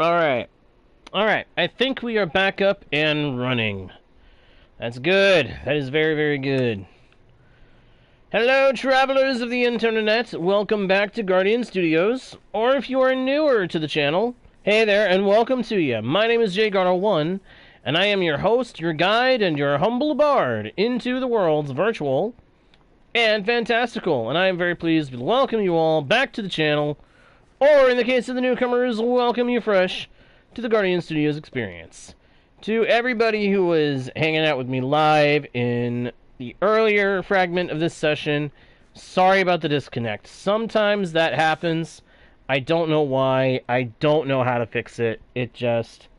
Alright. Alright, I think we are back up and running. That's good. That is very, very good. Hello, travelers of the internet. Welcome back to Guardian Studios. Or if you are newer to the channel, hey there, and welcome to you. My name is JGardo1, and I am your host, your guide, and your humble bard into the world's virtual and fantastical. And I am very pleased to welcome you all back to the channel, or in the case of the newcomers, welcome you fresh to the Guardian Studios experience. To everybody who was hanging out with me live in the earlier fragment of this session, sorry about the disconnect. Sometimes that happens. I don't know why. I don't know how to fix it. It just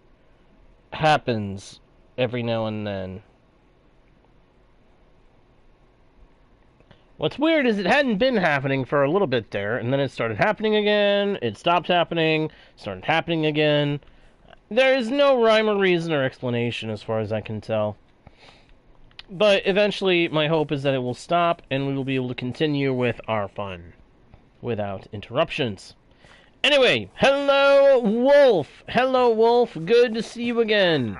happens every now and then. What's weird is it hadn't been happening for a little bit there, and then it started happening again, it stopped happening, started happening again. There is no rhyme or reason or explanation as far as I can tell. But eventually, my hope is that it will stop, and we will be able to continue with our fun without interruptions. Anyway, hello, Wolf! Hello, Wolf. Good to see you again.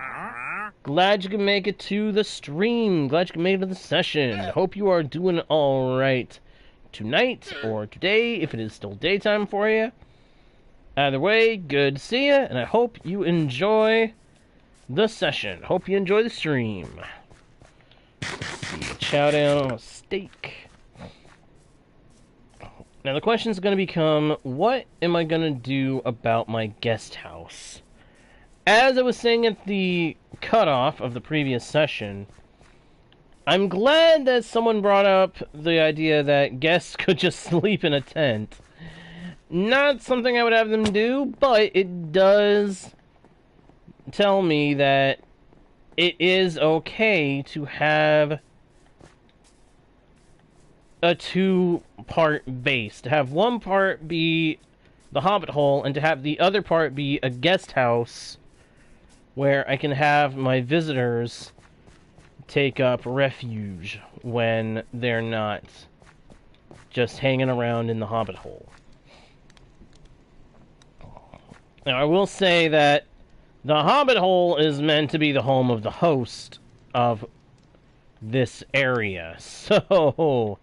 Glad you can make it to the stream. Glad you can make it to the session. Hope you are doing alright tonight or today, if it is still daytime for you. Either way, good to see you, and I hope you enjoy the session. Hope you enjoy the stream. Let's see, chow down on a steak. Now the question is going to become, what am I going to do about my guest house? As I was saying at the cutoff of the previous session, I'm glad that someone brought up the idea that guests could just sleep in a tent. Not something I would have them do, but it does tell me that it is okay to have a two-part base. To have one part be the Hobbit Hole, and to have the other part be a guest house where I can have my visitors take up refuge when they're not just hanging around in the Hobbit Hole. Now, I will say that the Hobbit Hole is meant to be the home of the host of this area, so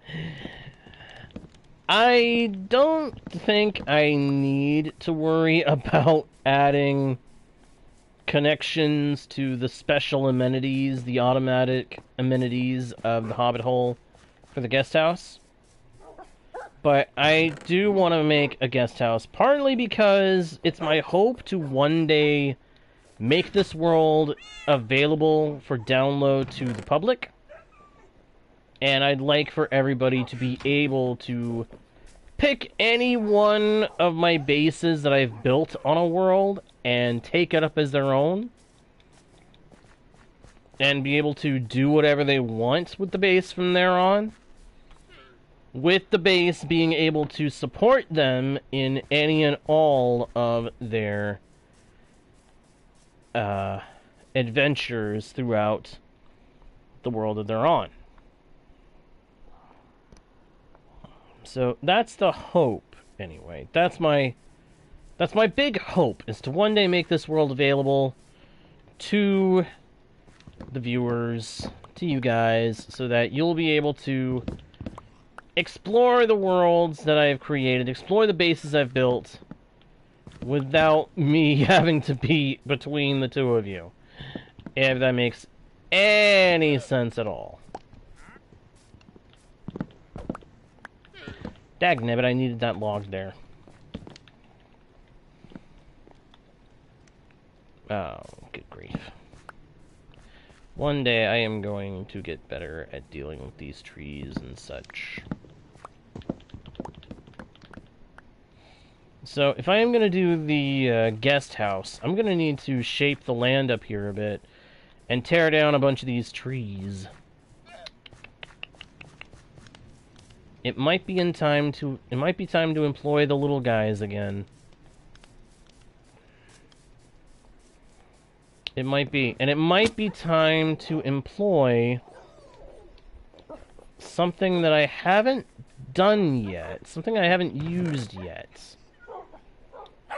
I don't think I need to worry about adding connections to the special amenities, the automatic amenities of the Hobbit Hole for the guest house. But I do want to make a guest house, partly because it's my hope to one day make this world available for download to the public. And I'd like for everybody to be able to pick any one of my bases that I've built on a world and take it up as their own. And be able to do whatever they want with the base from there on. With the base being able to support them in any and all of their adventures throughout the world that they're on. So that's the hope, anyway. That's my big hope, is to one day make this world available to the viewers, to you guys, so that you'll be able to explore the worlds that I've created, explore the bases I've built, without me having to be between the two of you. If that makes any sense at all. Dagnabbit, I needed that log there. Oh, good grief. One day I am going to get better at dealing with these trees and such. So, if I am going to do the guest house, I'm going to need to shape the land up here a bit and tear down a bunch of these trees. it might be time to employ the little guys again. It might be. And it might be time to employ something that I haven't done yet. Something I haven't used yet.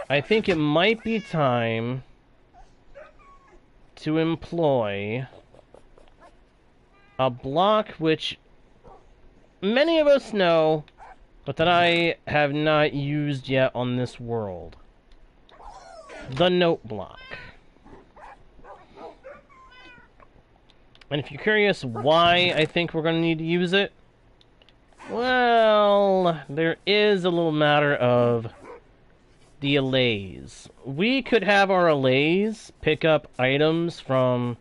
I think it might be time to employ a block which many of us know, but that I have not used yet on this world. The note block. And if you're curious why I think we're going to need to use it, well, there is a little matter of the allays. We could have our allays pick up items from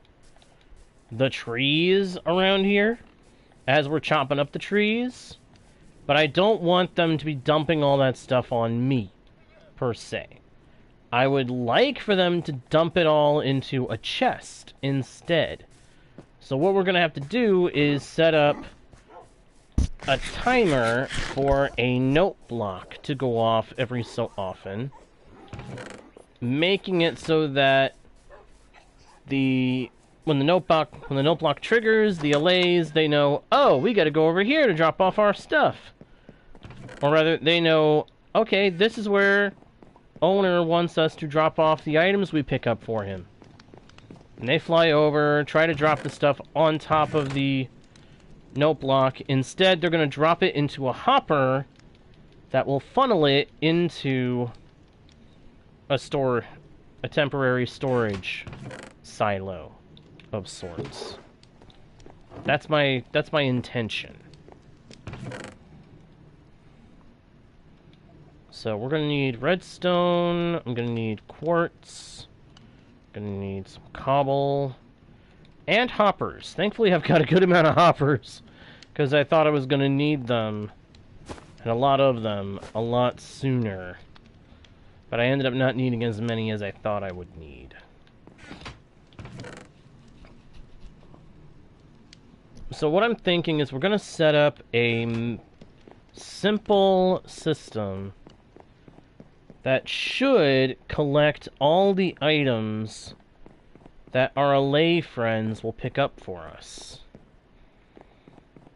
the trees around here as we're chopping up the trees, but I don't want them to be dumping all that stuff on me, per se. I would like for them to dump it all into a chest instead. So what we're going to have to do is set up a timer for a note block to go off every so often, making it so that when the note block triggers, the allays, they know, oh, we got to go over here to drop off our stuff. Or rather, they know, okay, this is where owner wants us to drop off the items we pick up for him. And they fly over, try to drop the stuff on top of the note block. Instead, they're going to drop it into a hopper that will funnel it into a temporary storage silo of sorts. That's my intention. So we're going to need redstone, I'm going to need quartz, going to need some cobble, and hoppers. Thankfully I've got a good amount of hoppers, because I thought I was going to need them, and a lot of them, a lot sooner. But I ended up not needing as many as I thought I would need. So what I'm thinking is we're going to set up a simple system that should collect all the items that our allay friends will pick up for us.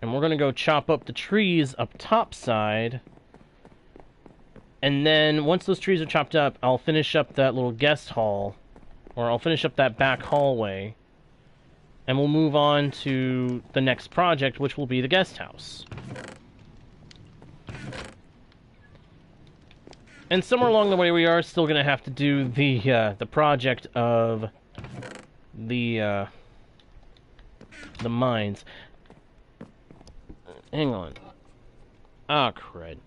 And we're going to go chop up the trees up topside. And then once those trees are chopped up, I'll finish up that little guest hall, or I'll finish up that back hallway, and we'll move on to the next project, which will be the guest house. And somewhere along the way, we are still going to have to do the project of the mines. Hang on. Ah, crud.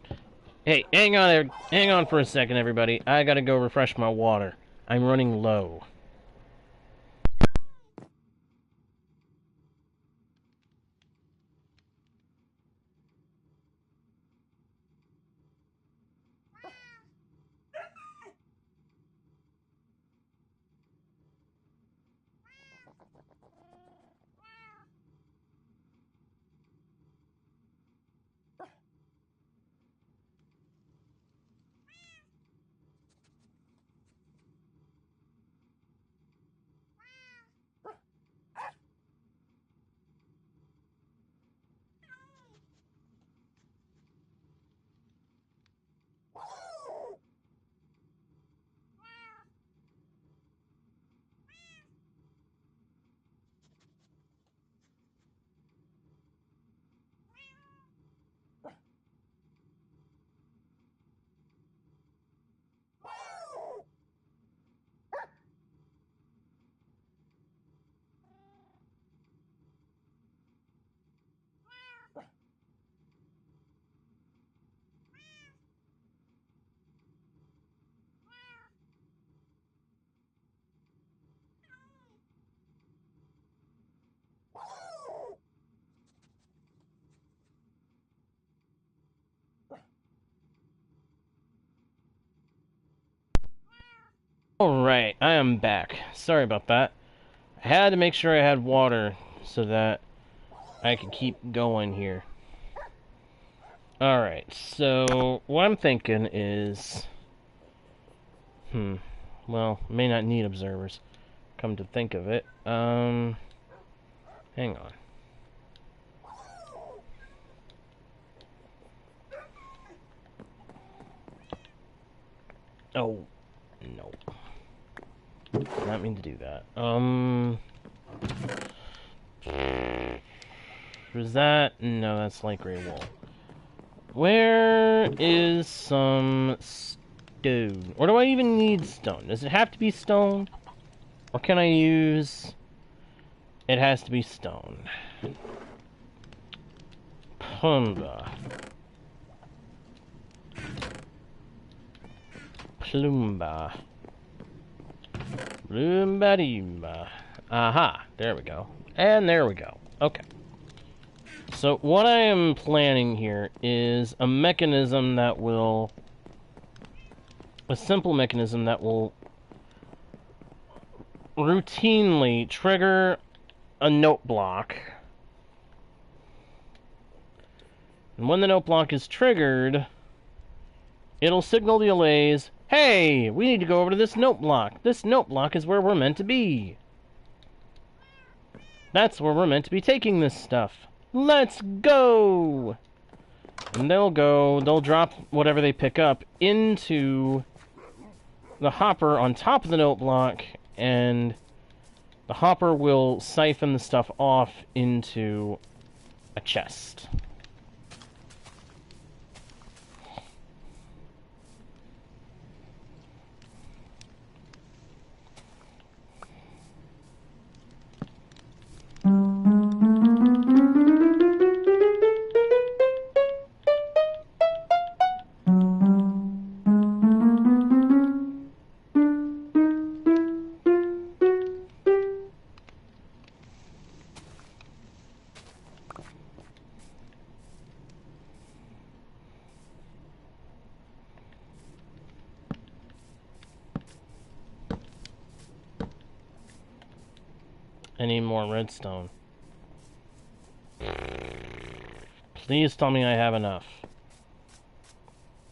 Hey, hang on for a second, everybody. I gotta go refresh my water. I'm running low. Alright, I am back. Sorry about that. I had to make sure I had water so that I could keep going here. Alright, so what I'm thinking is... well, may not need observers, come to think of it. Hang on. Oh, no. Did not mean to do that. Was that? No, that's light gray wool. Where is some stone? Or do I even need stone? Does it have to be stone? Or can I use... It has to be stone. Plumba. Plumba. Plumba-dimba. Aha, there we go. And there we go. Okay. So what I am planning here is a mechanism that will... A simple mechanism that will routinely trigger a note block. And when the note block is triggered, it'll signal the allays, hey, we need to go over to this note block. This note block is where we're meant to be. That's where we're meant to be taking this stuff. Let's go! And they'll drop whatever they pick up into the hopper on top of the note block, and the hopper will siphon the stuff off into a chest. I need more redstone. Please tell me I have enough.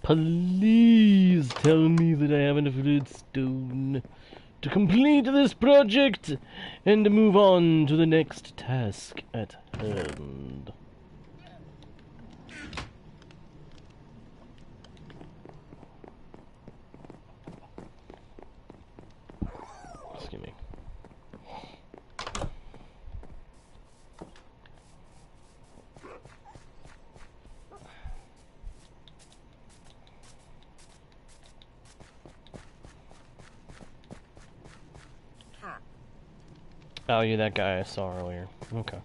Please tell me that I have enough redstone to complete this project and to move on to the next task at hand. Excuse me. Oh, you're that guy I saw earlier. Okay.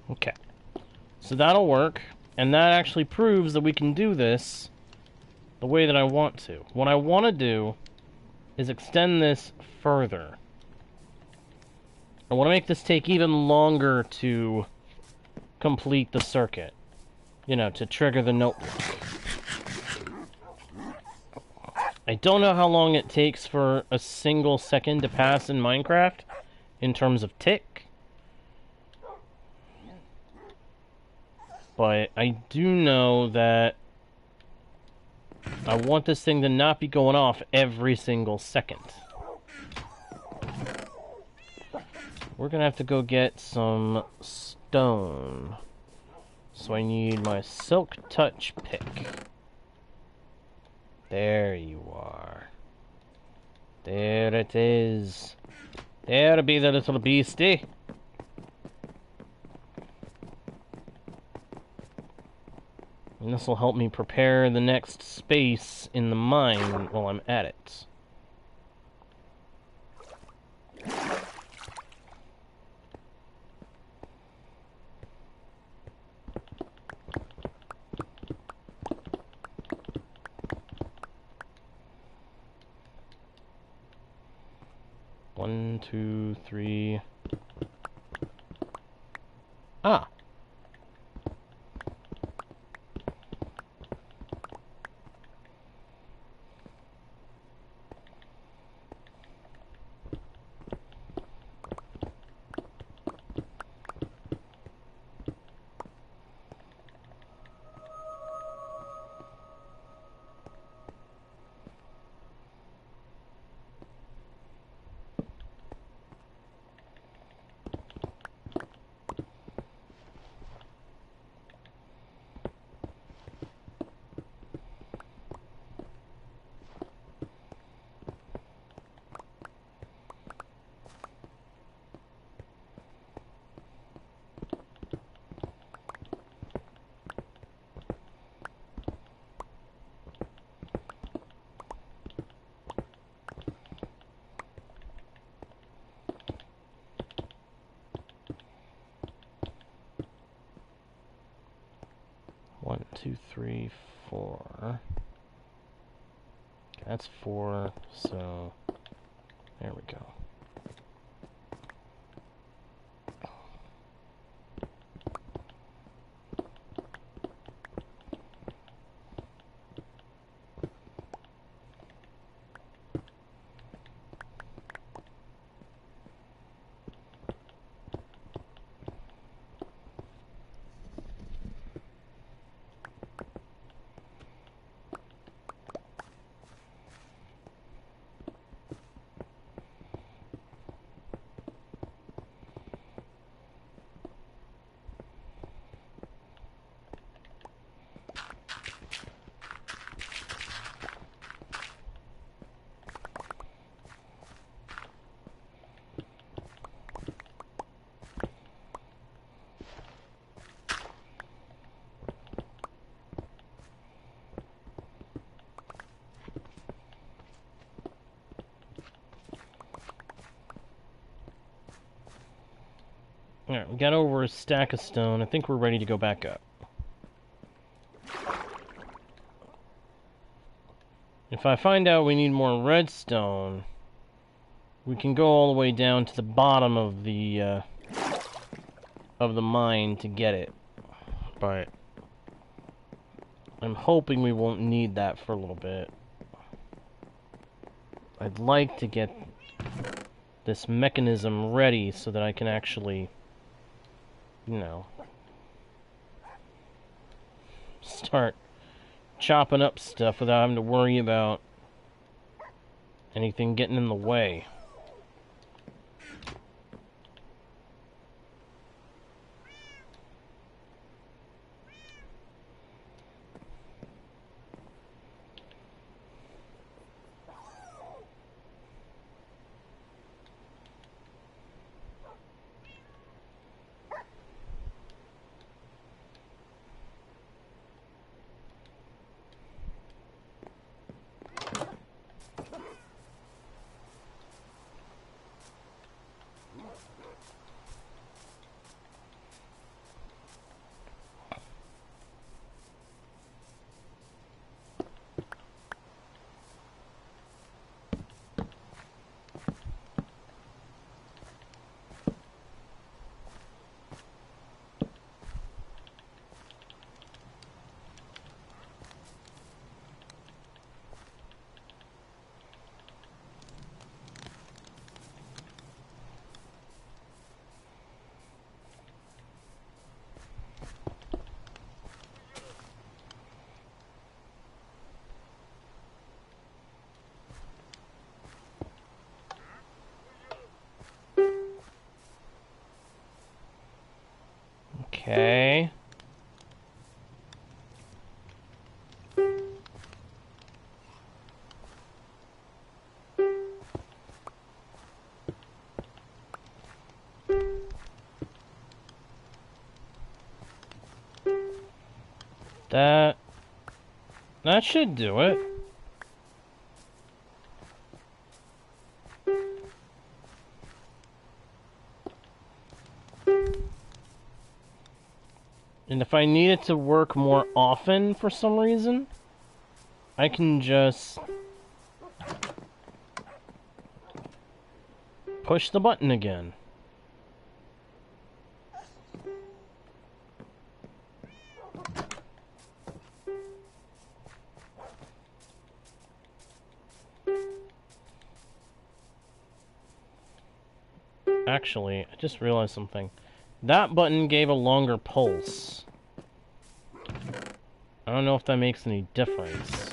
Okay, so that'll work, and that actually proves that we can do this the way that I want to. What I want to do is extend this further. I want to make this take even longer to complete the circuit. You know, to trigger the notebook. I don't know how long it takes for a single second to pass in Minecraft, in terms of tick. But I do know that I want this thing to not be going off every single second. We're gonna have to go get some stone. So I need my silk touch pick. There you are. There it is. There be the little beastie. And this will help me prepare the next space in the mine while I'm at it. One, two, three. Ah. One, two, three, four. That's four, so there we go. Alright, we got over a stack of stone. I think we're ready to go back up. If I find out we need more redstone, we can go all the way down to the bottom of the mine to get it. But I'm hoping we won't need that for a little bit. I'd like to get this mechanism ready so that I can actually, you know, start chopping up stuff without having to worry about anything getting in the way. Okay. That should do it. And if I need it to work more often for some reason, I can just push the button again. Actually, I just realized something. That button gave a longer pulse. I don't know if that makes any difference.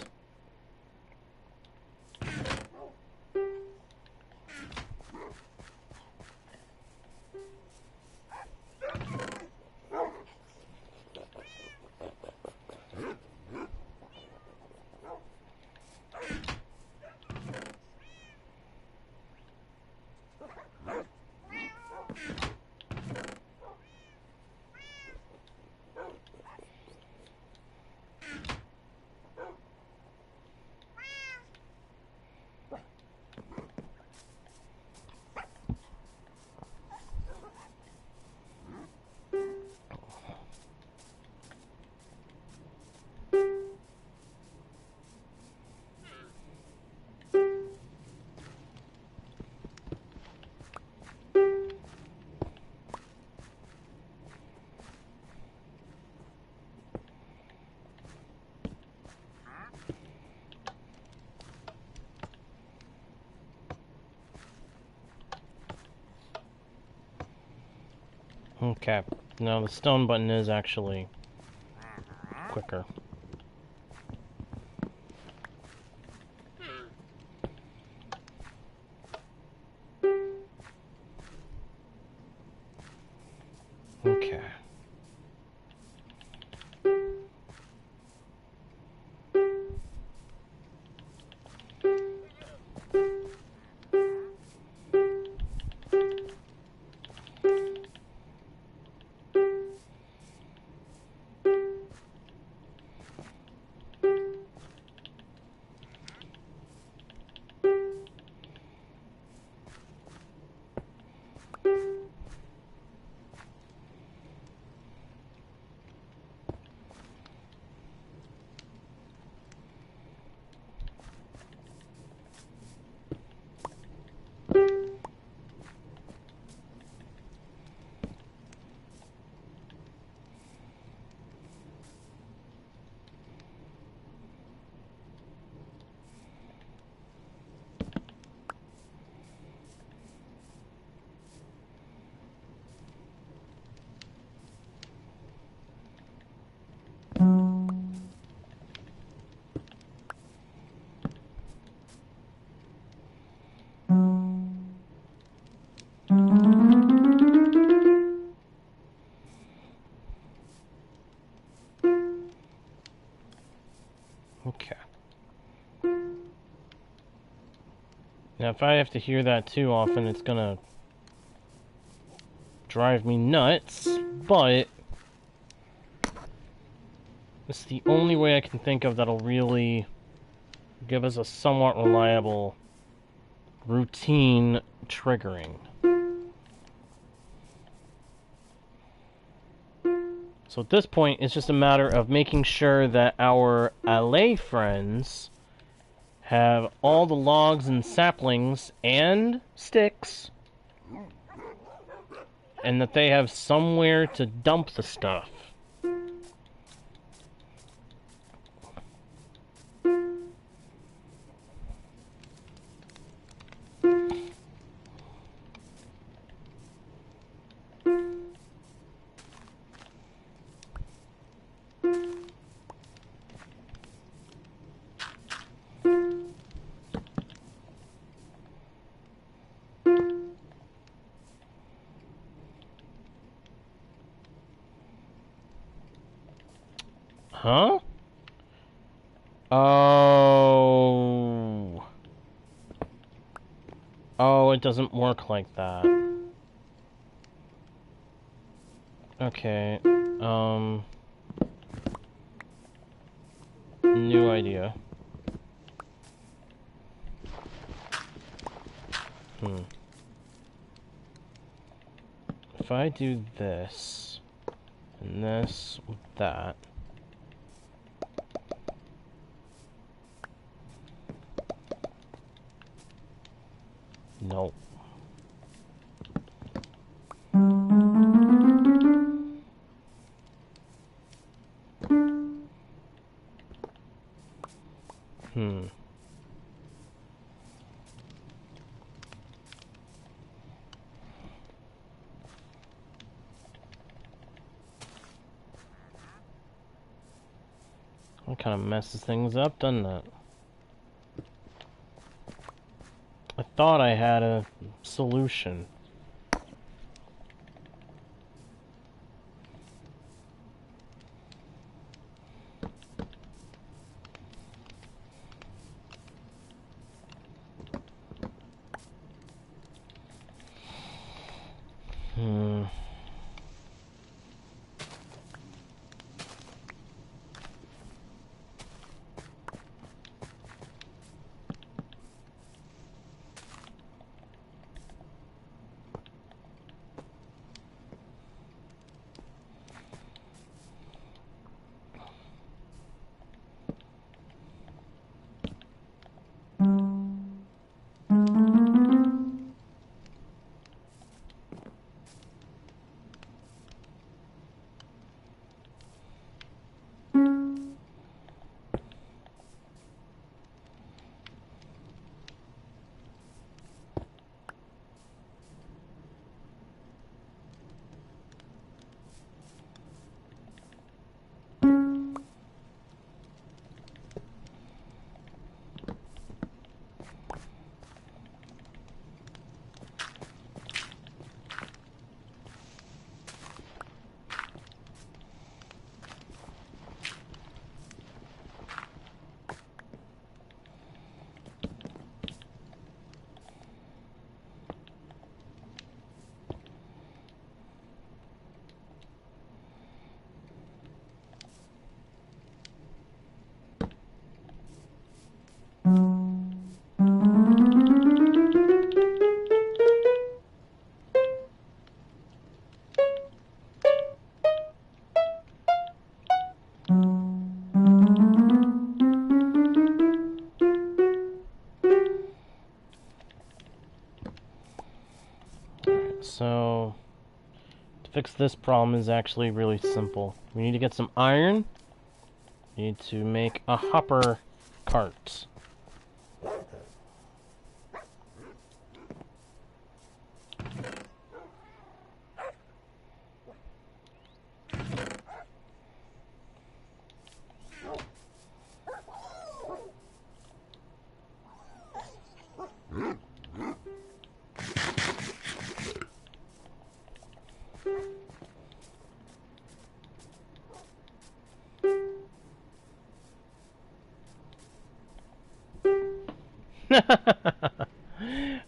Okay, now the stone button is actually quicker. Okay. Okay. Now, if I have to hear that too often, it's gonna drive me nuts, but it's the only way I can think of that'll really give us a somewhat reliable routine triggering. So at this point, it's just a matter of making sure that our allay friends have all the logs and saplings and sticks, and that they have somewhere to dump the stuff. Huh? Oh. Oh, it doesn't work like that. Okay. no idea. If I do this, and this with that... Nope. That kind of messes things up, doesn't it? I thought I had a solution. So, to fix this problem is actually really simple. We need to get some iron. We need to make a hopper cart.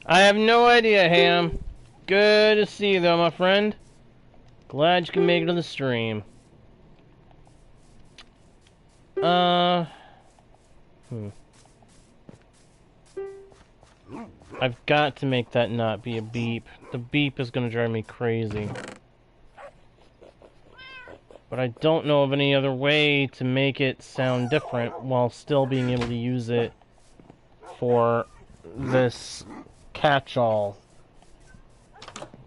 I have no idea, Ham. Good to see you, though, my friend. Glad you can make it to the stream. I've got to make that not be a beep. The beep is gonna drive me crazy. But I don't know of any other way to make it sound different while still being able to use it for this catch-all.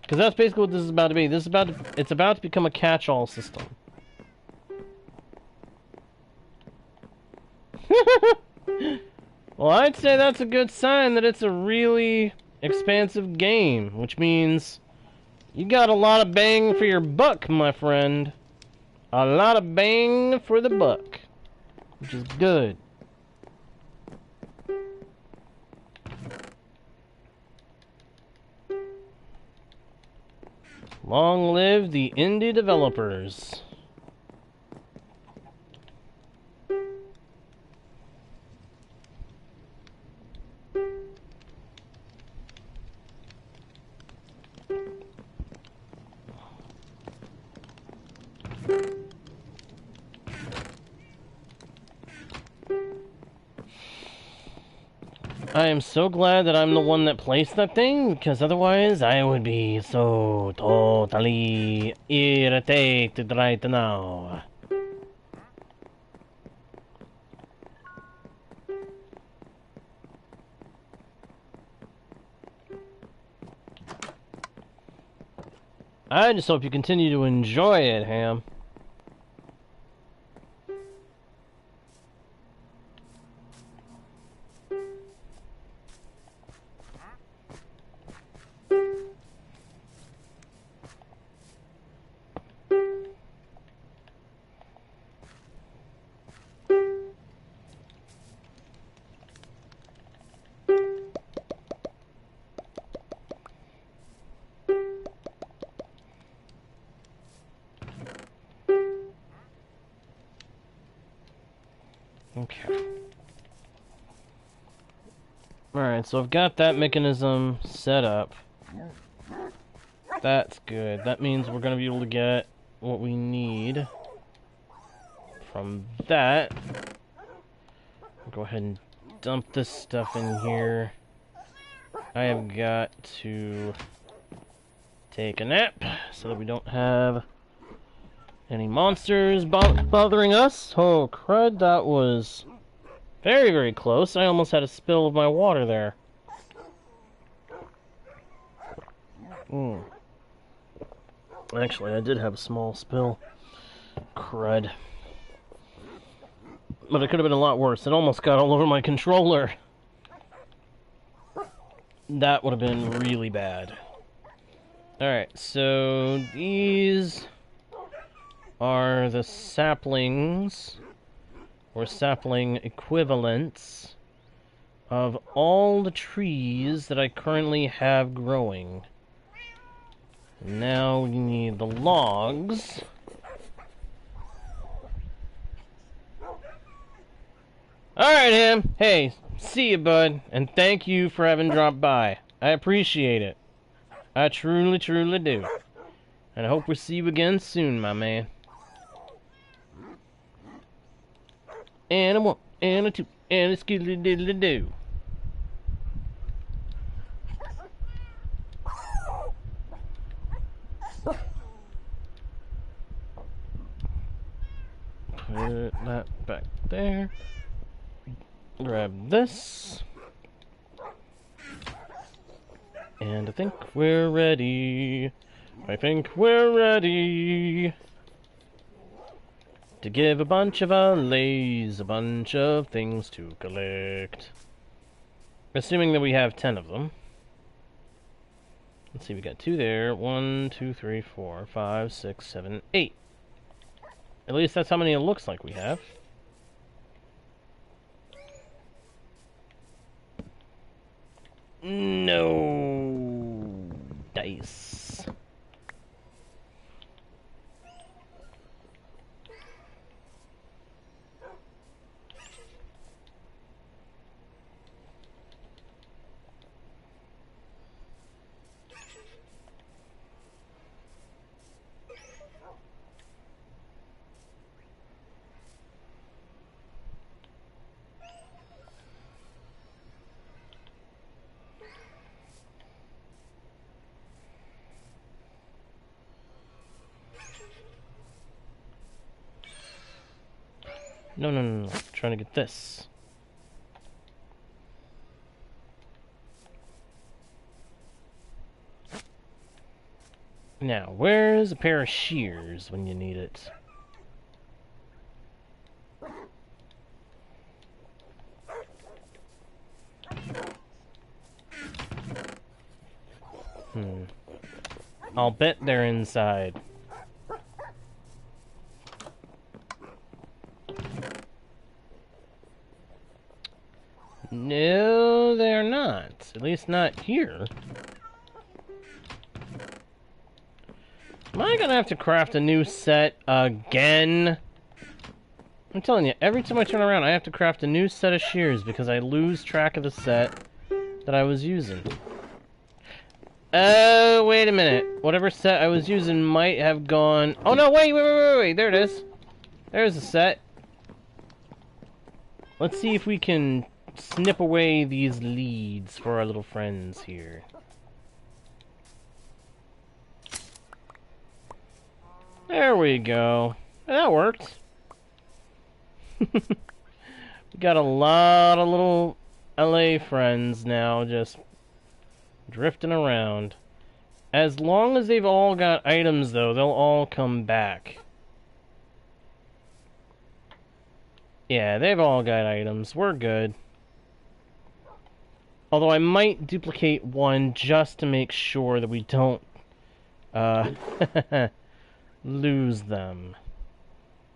Because that's basically what this is about to be. It's about to become a catch-all system. Well, I'd say that's a good sign that it's a really expansive game, which means you got a lot of bang for your buck, my friend. A lot of bang for the buck, which is good. Long live the indie developers. I am so glad that I'm the one that placed that thing, because otherwise I would be so totally irritated right now. I just hope you continue to enjoy it, Ham. Okay. Alright, so I've got that mechanism set up. That's good. That means we're going to be able to get what we need from that. I'll go ahead and dump this stuff in here. I have got to take a nap so that we don't have any monsters bothering us. Oh, crud, that was very, very close. I almost had a spill of my water there. Actually, I did have a small spill. Crud. But it could have been a lot worse. It almost got all over my controller. That would have been really bad. Alright, so these are the saplings, or sapling equivalents, of all the trees that I currently have growing. Now we need the logs. Alright, Ham. Hey, see you, bud. And thank you for having dropped by. I appreciate it. I truly, truly do. And I hope we see you again soon, my man. And a one, and a two, and a skiddly-diddly-doo. Put that back there. Grab this. And I think we're ready. I think we're ready to give a bunch of allays a bunch of things to collect. Assuming that we have 10 of them. Let's see, we got 2 there. 1, 2, 3, 4, 5, 6, 7, 8. At least that's how many it looks like we have. No dice. No, no, no, no. I'm trying to get this. Now, where's a pair of shears when you need it? I'll bet they're inside. No, they're not. At least not here. Am I gonna have to craft a new set again? I'm telling you, every time I turn around, I have to craft a new set of shears because I lose track of the set that I was using. Oh, wait a minute. Whatever set I was using might have gone... Oh, no, wait. There it is. There's a set. Let's see if we can snip away these leads for our little friends here. There we go. That worked. We got a lot of little LA friends now just drifting around. As long as they've all got items, though, they'll all come back. Yeah, they've all got items. We're good. Although I might duplicate one just to make sure that we don't lose them.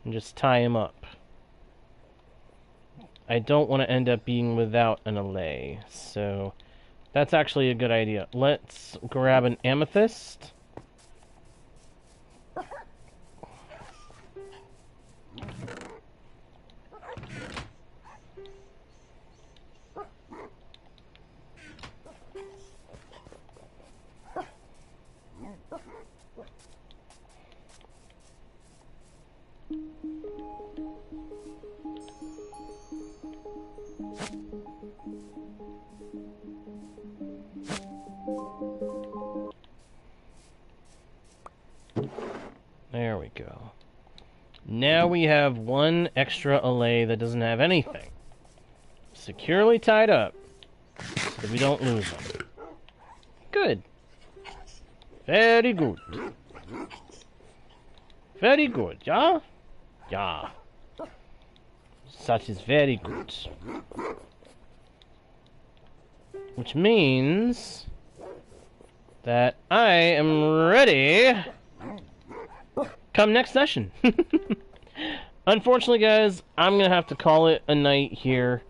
And just tie them up. I don't want to end up being without an allay, so that's actually a good idea. Let's grab an amethyst. There we go. Now we have one extra allay that doesn't have anything. Securely tied up, so that we don't lose them. Good. Very good. Very good, yeah? Yeah. Such is very good. Which means that I am ready come next session. Unfortunately, guys, I'm going to have to call it a night here.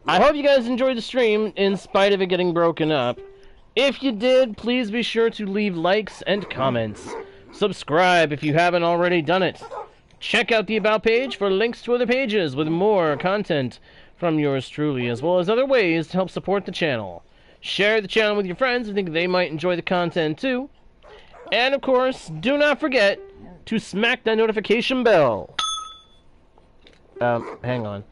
I hope you guys enjoyed the stream in spite of it getting broken up. If you did, please be sure to leave likes and comments. Subscribe if you haven't already done it. Check out the About page for links to other pages with more content from yours truly, as well as other ways to help support the channel. Share the channel with your friends who think they might enjoy the content too. And of course, do not forget to smack that notification bell. Hang on.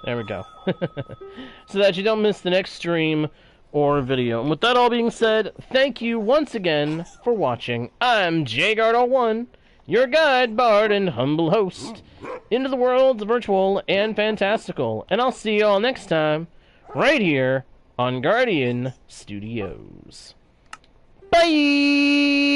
There we go. So that you don't miss the next stream or video. And with that all being said, thank you once again for watching. I'm JGuard01, your guide, bard, and humble host into the worlds of virtual and fantastical. And I'll see you all next time, right here on Guardian Studios. Bye!